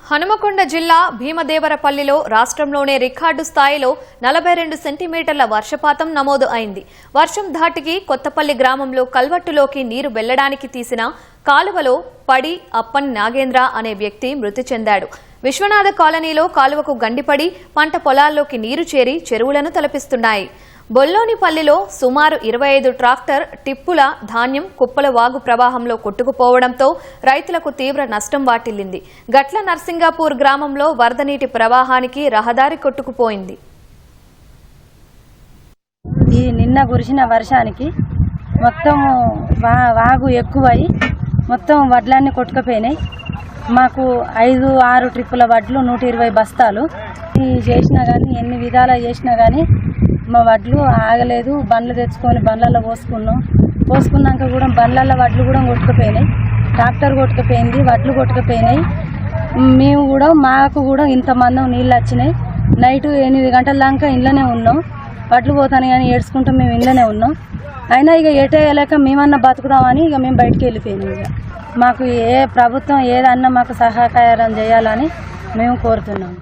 హనుమకొండ జిల్లా భీమదేవరపల్లిలో రాష్ట్రంలోనే రికార్డు స్థాయిలో 42 సెంటీమీటర్ల వర్షపాతం నమోదు అయింది. వర్షం ధాటికి కొత్తపల్లి గ్రామంలో కల్వట్టులోకి నీరు వెళ్లడానికి తీసిన కాలువలో పడి అప్పన్ నాగేంద్ర అనే వ్యక్తి మృతి చెందాడు. విశ్వనాథ కాలనీలో కాలువకు గండిపడి పంట పొలాల్లోకి నీరు చేరి చెరువులను తలపిస్తున్నాయి. బొల్లోనిపల్లిలో సుమారు 25 ట్రాక్టర్ టిప్పుల ధాన్యం కుప్పల వాగు ప్రవాహంలో కొట్టుకుపోవడంతో రైతులకు తీవ్ర నష్టం వాటిల్లింది. గట్ల నర్సింగాపూర్ గ్రామంలో వరద నీటి ప్రవాహానికి రహదారి కొట్టుకుపోయింది. ఈ నిన్న కురిసిన వర్షానికి మొత్తం వాగు ఎక్కువై మొత్తం వడ్లన్నీ కొట్టుకుపోయినాయి. మాకు 5-6 ట్రిప్పుల వడ్లు 120 బస్తాలు చేసినా కానీ ఎన్ని విధాలా చేసినా కానీ మా వడ్లు ఆగలేదు. బండ్లు తెచ్చుకొని బండ్లలో పోసుకున్నాక కూడా బండ్లలో వడ్లు కూడా కొట్టుకుపోయినాయి. ట్రాక్టర్ కొట్టుకుపోయింది, వడ్లు కొట్టుకుపోయినాయి. మేము కూడా మాకు కూడా ఇంతమంది నీళ్ళు వచ్చినాయి. నైట్ 8 గంటల దాకా ఇంట్లోనే ఉన్నాం. వడ్లు పోతాను కానీ ఏడ్చుకుంటూ మేము ఇంట్లోనే ఉన్నాం. అయినా ఇక ఎటేయలేక మేమన్నా బతుకుదామని ఇక మేము బయటికి వెళ్ళిపోయినాం. ఇక మాకు ప్రభుత్వం ఏదన్నా మాకు సహకారం చేయాలని మేము కోరుతున్నాము.